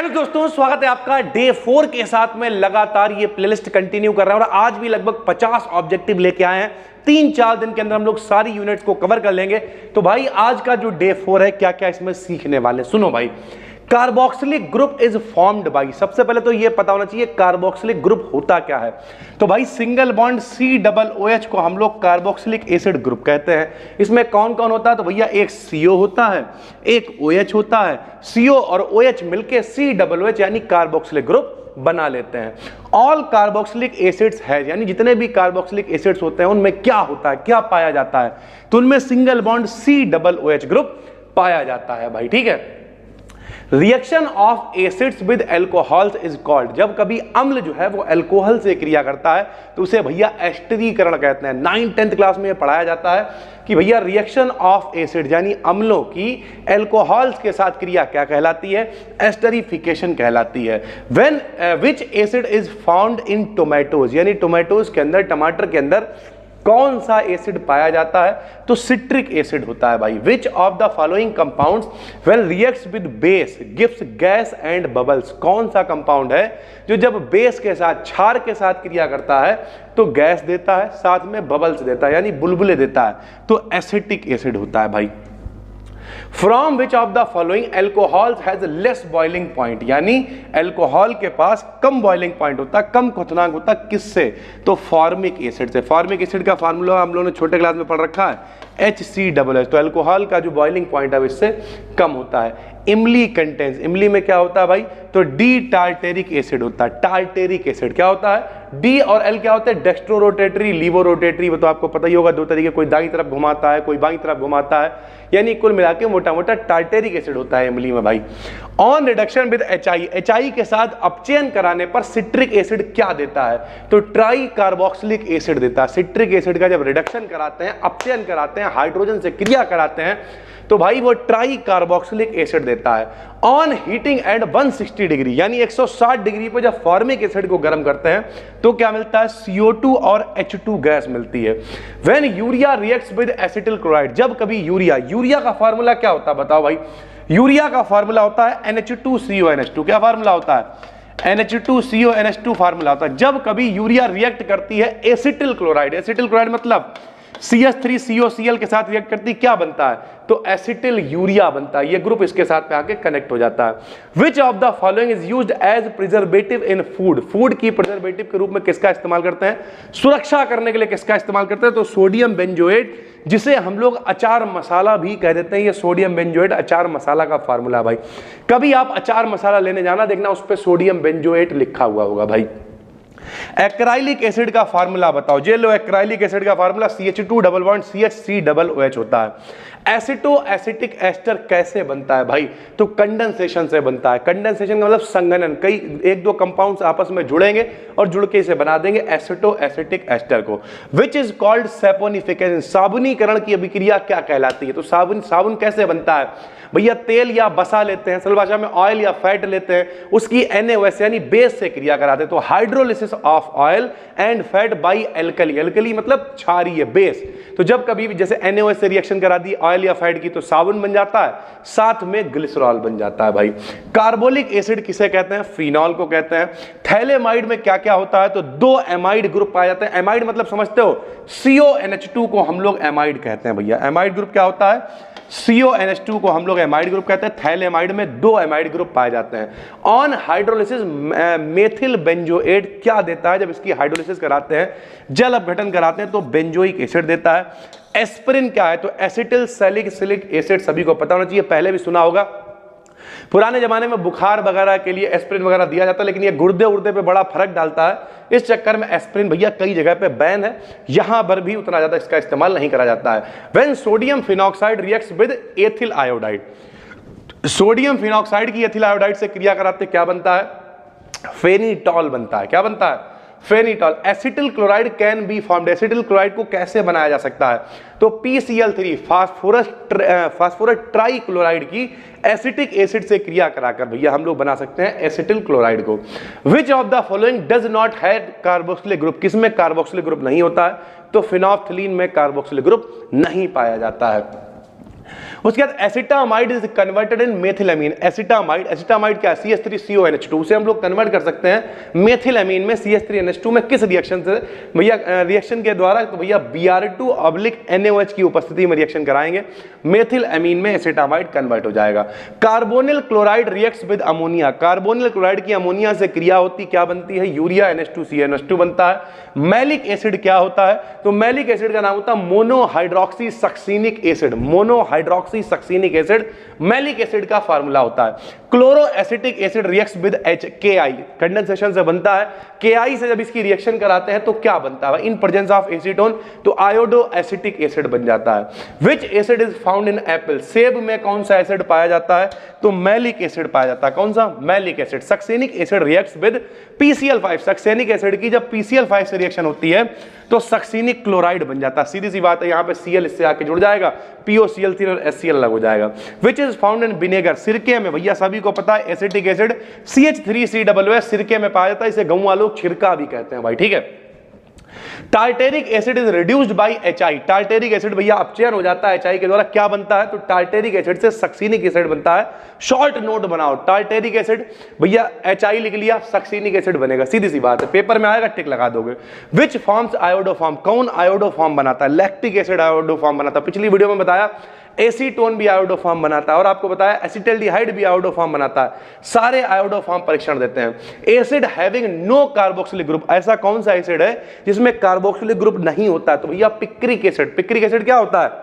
Hello दोस्तों, स्वागत है आपका डे 4 के साथ में। लगातार ये प्लेलिस्ट कंटिन्यू कर रहे हैं और आज भी लगभग 50 ऑब्जेक्टिव लेके आए हैं। 3-4 दिन के अंदर हम लोग सारी यूनिट्स को कवर कर लेंगे। तो भाई आज का जो डे 4 है, क्या क्या इसमें सीखने वाले, सुनो भाई। Carboxylic group is formed by, सबसे पहले तो ये पता होना चाहिए कार्बोक्सिलिक ग्रुप होता क्या है। तो भाई सिंगल बॉन्ड COOH को हम लोग कार्बोक्सिलिक एसिड ग्रुप कहते हैं। इसमें कौन कौन होता है? तो भैया एक CO होता है, एक OH होता है। CO और OH मिलके COOH यानी कार्बोक्सिलिक ग्रुप बना लेते हैं। ऑल कार्बोक्सिलिक एसिड्स है, यानी जितने भी कार्बोक्सिलिक एसिड्स होते हैं उनमें क्या होता है, क्या पाया जाता है? तो उनमें सिंगल बॉन्ड COOH ग्रुप पाया जाता है भाई, ठीक है। Reaction of acids with alcohols is called, जब कभी अम्ल जो है वो अल्कोहल से क्रिया करता है तो उसे भैया एस्टरीकरण कहते हैं। 9th-10th क्लास में ये पढ़ाया जाता है कि भैया रिएक्शन ऑफ एसिड यानी अम्लों की एल्कोहल्स के साथ क्रिया क्या कहलाती है? एस्टरीफिकेशन कहलाती है। When which acid is found in tomatoes, यानी टोमेटोज के अंदर, टमाटर के अंदर कौन सा एसिड पाया जाता है? तो सिट्रिक एसिड होता है भाई। विच of the following compounds when reacts with base gives gas and bubbles, कौन सा कंपाउंड है जो जब बेस के साथ, क्षार के साथ क्रिया करता है तो गैस देता है, साथ में बबल्स देता है यानी बुलबुले देता है? तो एसिटिक एसिड होता है भाई। From which of the following alcohol has less boiling point, यानी एल्कोहल के पास कम बॉइलिंग पॉइंट होता है, कम क्वथनांक होता है, किससे? तो फॉर्मिक एसिड से। फॉर्मिक एसिड का फार्मूला हम लोगों ने छोटे क्लास में पढ़ रखा है, HCOOH। तो एल्कोहल का जो बॉइलिंग पॉइंट है इससे कम होता है। इमली कंटेंस, इमली में क्या होता है भाई? तो डी टार्टेरिक एसिड होता है। टार्टेरिक एसिड क्या होता है? डी और एल क्या होता है? डेक्स्ट्रो रोटेटरी, लीवो रोटेटरी, वो तो आपको पता ही होगा, दो तरीके, कोई दाईं तरफ घुमाता है, कोई बाईं तरफ घुमाता है, यानी कुल मिला के मोटा मोटा टार्टेरिक एसिड होता है इमली में भाई। ऑन रिडक्शन विद HI के साथ अपचयन कराने पर सिट्रिक एसिड क्या देता है? तो ट्राई कार्बोक्सिलिक एसिड देता है। सिट्रिक एसिड का जब रिडक्शन कराते हैं, अपचयन कराते हैं, हाइड्रोजन से क्रिया कराते हैं, तो भाई वो ट्राई कार्बोक्सिलिक एसिड देता है। ऑन हीटिंग एट 160 डिग्री, यानी 160 डिग्री पर जब फॉर्मिक एसिड को गर्म करते हैं तो क्या मिलता है? CO2 और H2 गैस मिलती है। When urea reacts with acetyl chloride, जब कभी यूरिया का फार्मूला क्या होता है बताओ भाई? यूरिया का फार्मूला होता है NH2CONH2। क्या फार्मूला होता है? NH2CONH2 फार्मूला होता है। जब कभी यूरिया रिएक्ट करती है एसिटिल क्लोराइड, एसिटिल क्लोराइड मतलब CH3COCl के साथ रिएक्ट करती, क्या बनता है? तो एसिटिल यूरिया बनता है। ये ग्रुप इसके साथ में आके कनेक्ट हो जाता है। Which of the following is used as preservative in food, food की प्रिजर्वेटिव के रूप में किसका इस्तेमाल करते हैं? सुरक्षा करने के लिए किसका इस्तेमाल करते हैं? तो सोडियम बेंजोएट, जिसे हम लोग अचार मसाला भी कह देते हैं। ये सोडियम बेंजोएट अचार मसाला का फार्मूला भाई। कभी आप अचार मसाला लेने जाना, देखना उस पर सोडियम बेंजोएट लिखा हुआ होगा भाई। एक्राइलिक एसिड का फार्मूला बताओ। जे लो, एक्राइलिक एसिड का formula CH2 double bond CH3OH होता है। एसिटो एसिटिक एस्टर कैसे बनता है भाई? तो कंडेंसेशन से बनता है। कंडेंसेशन का मतलब संघनन, कई एक दो कंपाउंड्स आपस में जुड़ेंगे और जुड़ के इसे बना देंगे एसिटो एसिटिक एस्टर को। विच इज कॉल्ड सैपोनिफिकेशन, साबुनीकरण की अभिक्रिया क्या कहलाती है? तो साबुन कैसे बनता है भैया? तेल या बसा लेते हैं, सरल भाषा में ऑयल या फैट लेते हैं, उसकी NaOH यानी बेस से क्रिया कराते हैं। तो hydrolysis of oil and fat by alkali, alkali मतलब क्षारीय, बेस। तो जब कभी भी जैसे NaOH से रिएक्शन करा दी ऑयल या फैट की, तो साबुन बन जाता है, साथ में ग्लिसरॉल बन जाता है भाई। कार्बोलिक एसिड किसे कहते हैं? फिनॉल को कहते हैं। थैलेमाइड में क्या क्या होता है? तो 2 एमाइड ग्रुप पाए जाते हैं। एमाइड मतलब समझते हो? CONH2 को हम लोग एमाइड कहते हैं भैया। एमाइड ग्रुप क्या होता है? CONH2 को हम लोग एमाइड ग्रुप कहते हैं। थैलेमाइड में 2 एमाइड ग्रुप पाए जाते हैं। ऑन हाइड्रोलिसिस मेथिल बेंजोएट क्या देता है? जब इसकी हाइड्रोलिसिस कराते हैं, जल अपघटन कराते हैं, तो बेंजोइक एसिड देता है। एस्पिरिन क्या है? तो एसिटिल सैलिसिलिक एसिड, सभी को पता होना चाहिए, पहले भी सुना होगा। पुराने जमाने में बुखार वगैरह के लिए एस्पिरिन वगैरह दिया जाता है, लेकिन ये गुर्दे उर्दे पे बड़ा फर्क डालता है। इस चक्कर में एस्पिरिन भैया कई जगह पे बैन है, यहां पर भी उतना ज्यादा इसका इस्तेमाल नहीं करा जाता है। When sodium phenoxide reacts with ethyl iodide, sodium phenoxide की एथिल आयोडाइड से क्रिया कराते क्या बनता है? फेनिटॉल बनता है। क्या बनता है? Phenetole. Acetyl chloride can be formed, acetyl chloride को कैसे बनाया जा सकता है? तो PCl3 फास्फोरस ट्राई क्लोराइड की एसिटिक एसिड से क्रिया कराकर भैया हम लोग बना सकते हैं एसिटिल क्लोराइड को। विच of the following does not have carboxylic group, किसमें कार्बोक्सिलिक ग्रुप नहीं होता है? तो फिनोल्फ्थलीन में कार्बोक्सिलिक ग्रुप नहीं पाया जाता है। उसके बाद acetamide is converted in methylamine. Acetamide, acetamide क्या है? CH3CONH2, उसे हम लोग कन्वर्ट कर सकते हैं मेथिलामीन में CH3NH2 में। किस रिएक्शन से भैया? रिएक्शन के द्वारा, तो भैया Br2/NaOH की उपस्थिति में रिएक्शन कराएंगे, मेथिलामीन में एसिटामाइड कन्वर्ट हो जाएगा। Carbonyl chloride reacts with ammonia. Carbonyl chloride की अमोनिया से क्रिया होती, क्या बनती है? यूरिया NH2CnH2 बनता है। मैलिक एसिड क्या होता है? तो मैलिक एसिड का नाम होता है monohydroxy succinic acid. Monohydroxy succinic acid malic acid का फार्मूला होता है। Chloro acetic acid reacts with HKI, condensation से बनता है। KI से जब इसकी रिएक्शन कराते हैं तो क्या बनता है? इन प्रेजेंस ऑफ एसीटोन तो आयोडो एसिटिक एसिड बन जाता है। विच acid is found in Apple? सेब में कौन सा एसिड पाया जाता है? तो मैलिक एसिड पाया जाता है। कौन सा? Malic acid. Succinic acid reacts with PCl5। Succinic acid की जब PCl5 से रिएक्शन होती है तो सक्सेनिक क्लोराइड बन जाता है। सीधी सी बात है, यहां पे Cl इससे आके जुड़ जाएगा, POCl3 और HCl अलग हो जाएगा। Which is found in vinegar? सिरके में। भैया सभी को पता है एसिटिक एसिड CH3COOH सिरके में पाया जाता है, इसे गांव वालों छिड़का भी कहते हैं भाई, ठीक है। Tartaric acid is reduced by HI। Tartaric acid भैया अपचयन हो जाता है HI के द्वारा, क्या बनता है? तो टार्टेरिक एसिड से सक्सिनिक एसिड बनता है। शॉर्ट नोट बनाओ, टार्टेरिक एसिड भैया HI लिख लिया, सक्सिनिक एसिड बनेगा, सीधी सी बात है, पेपर में आएगा टिक लगा दोगे। Which forms iodoform? कौन आयोडोफॉर्म बनाता है? लैक्टिक एसिड आयोडोफॉर्म बनाता है। पिछली वीडियो में बताया एसीटोन भी आयोडोफॉर्म बनाता है, और आपको बताया एसिटल्डिहाइड भी आयोडोफॉर्म बनाता है। सारे आयोडोफॉर्म परीक्षण देते हैं। Acid having no carboxylic group, ऐसा कौन सा एसिड है जिसमें कार्बोक्सिलिक ग्रुप नहीं होता है? तो भैया पिक्रिक एसिड। पिक्रिक एसिड क्या होता है?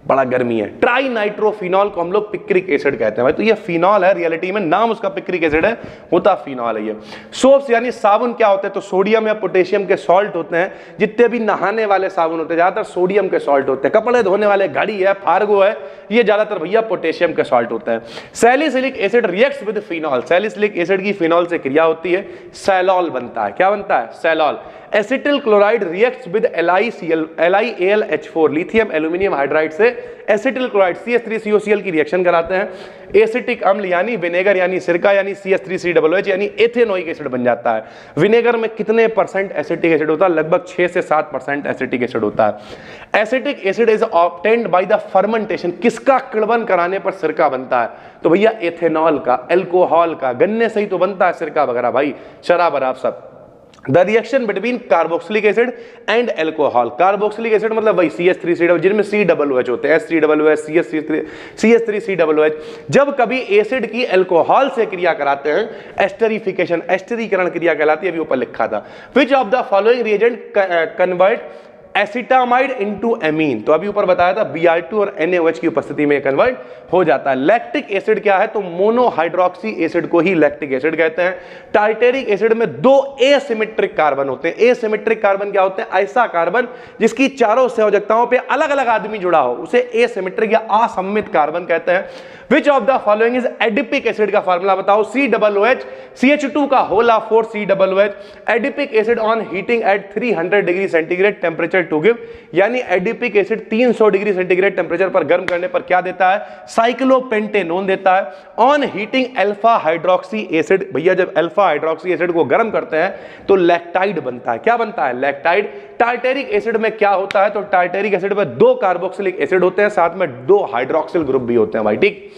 बड़ा गर्मी है। ट्राई नाइट्रोफिनॉल को हम लोग पिक्रिक एसिड कहते हैं भाई। तो ये फिनॉल है, रियलिटी में नाम उसका पिक्रिक एसिड है, होता फिनॉल है ये। सोप्स यानी साबुन क्या होते हैं? तो सोडियम या पोटेशियम के सॉल्ट होते हैं। जितने भी नहाने वाले साबुन होते हैं ज्यादातर सोडियम के सॉल्ट होते हैं। कपड़े धोने वाले घड़ी है, फार्गो है, ये ज्यादातर भैया पोटेशियम के सॉल्ट होते हैं। Salicylic acid reacts with phenol. Salicylic acid की फिनॉल से क्रिया होती है, सैलॉल बनता है। क्या बनता है? Salol. Acetyl chloride reacts with LiAlH4, lithium aluminium hydride से एसिटिल क्लोराइड CH3COCl की रिएक्शन कराते हैं। एसिटिक अम्ल यानी विनेगर यानी सिरका यानी CH3COOH यानी एथेनोइक एसिड बन जाता है। विनेगर में कितने परसेंट एसिटिक एसिड होता है? लगभग 6 से 7% एसिटिक एसिड होता है। Acetic acid is obtained by the fermentation. किसका किण्वन कराने पर सिरका बनता है? तो भैया एथेनॉल का, अल्कोहल का। गन्ने से ही तो बनता है सिरका वगैरह भाई, शराब वराब सब। The reaction between carboxylic acid and alcohol. Carboxylic acid मतलब वही CH3COOH, जिनमें COOH होते हैं, HCOOH, CH3COOH। जब कभी एसिड की एल्कोहल से क्रिया कराते हैं, एस्टरीफिकेशन, एस्टरीकरण क्रिया कहलाती है, अभी ऊपर लिखा था। विच of the following reagent convert acetamide into amine? तो अभी ऊपर बताया था Br2 और NaOH की उपस्थिति में कन्वर्ट हो जाता है। लैक्टिक एसिड क्या है? तो मोनोहाइड्रोक्सी एसिड को ही लैक्टिक एसिड कहते हैं। टार्टेरिक एसिड में 2 एसिमेट्रिक कार्बन होते हैं। एसिमेट्रिक कार्बन क्या होते हैं? ऐसा कार्बन जिसकी चारों संयोजकताओं पे अलग अलग आदमी जुड़ा हो, उसे एसिमेट्रिक या असम्मित कार्बन कहते हैं। Which of the following is adipic acid? का फार्मूला बताओ। COOH, CH2 का whole of 4 COOH। Adipic acid on heating at 300 degree centigrade temperature to give, यानी adipic acid 300 degree centigrade temperature पर गर्म करने पर क्या देता है? साइक्लोपेंटेनोन देता है। On heating alpha hydroxy acid, भैया जब अल्फा हाइड्रोक्सी एसिड को गर्म करते हैं तो लैक्टाइड बनता है। क्या बनता है? लैक्टाइड। टार्टेरिक एसिड में क्या होता है? तो टार्टेरिक एसिड में 2 कार्बोक्सिलिक एसिड होते हैं, साथ में 2 हाइड्रोक्सिल ग्रुप भी होते हैं भाई, ठीक।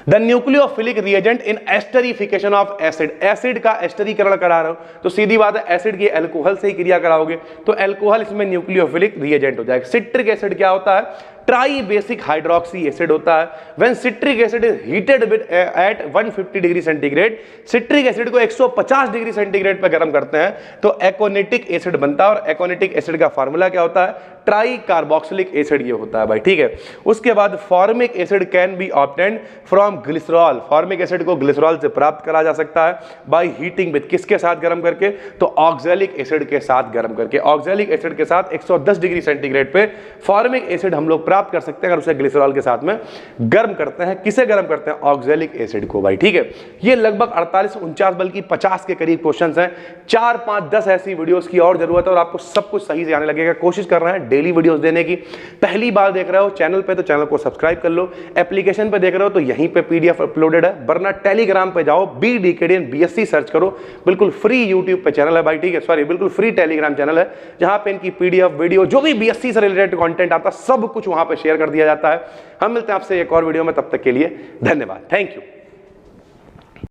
The nucleophilic reagent in esterification of acid. Acid का एस्टरीकरण करा रहे हो तो सीधी बात है एसिड की अल्कोहल से ही क्रिया कराओगे तो अल्कोहल इसमें न्यूक्लियोफिलिक रिएजेंट हो जाएगा। सिट्रिक एसिड क्या होता है? ट्राई बेसिक हाइड्रोक्सी एसिड होता है। When citric acid is heated with at 150 degree centigrade, citric acid को 150 डिग्री सेंटीग्रेड पर गर्म करते हैं तो एकोनेटिक एसिड बनता है। और एकोनेटिक एसिड का फार्मूला क्या होता है? ट्राई कार्बोक्सिलिक एसिड ये होता है भाई, ठीक है। उसके बाद formic acid can be obtained from glycerol. Formic acid को ग्लिसरॉल से प्राप्त करा जा सकता है बाय हीटिंग विद, किसके साथ गर्म करके? तो ऑक्सैलिक एसिड के साथ गर्म करके। ऑक्सैलिक एसिड के साथ 110 डिग्री सेंटीग्रेड पे फॉर्मिक एसिड हम लोग प्राप्त कर सकते हैं अगर उसे ग्लिसरॉल के साथ में गर्म करते हैं। किसे गर्म करते हैं? ऑक्सैलिक एसिड को भाई, ठीक है। ये लगभग 48 49 बल्कि 50 के करीब क्वेश्चंस हैं। 4 5 10 ऐसी वीडियोस की और जरूरत है और आपको सब कुछ सही से आने लगेगा। कोशिश कर रहे हैं डेली वीडियोस देने की। पहली बार देख रहे हो चैनल पे तो चैनल को सब्सक्राइब कर लो। एप्लीकेशन पे देख रहे हो तो यहीं पे PDF अपलोडेड है, वरना टेलीग्राम पे जाओ BDKDN BSc सर्च करो, बिल्कुल फ्री यूट्यूब पे चैनल है भाई, ठीक है। सॉरी, बिल्कुल फ्री टेलीग्राम चैनल है जहां पे इनकी PDF वीडियो जो भी BSc से रिलेटेड कंटेंट आता सब कुछ वहां वहां पर शेयर कर दिया जाता है। हम मिलते हैं आपसे एक और वीडियो में, तब तक के लिए धन्यवाद। Thank you.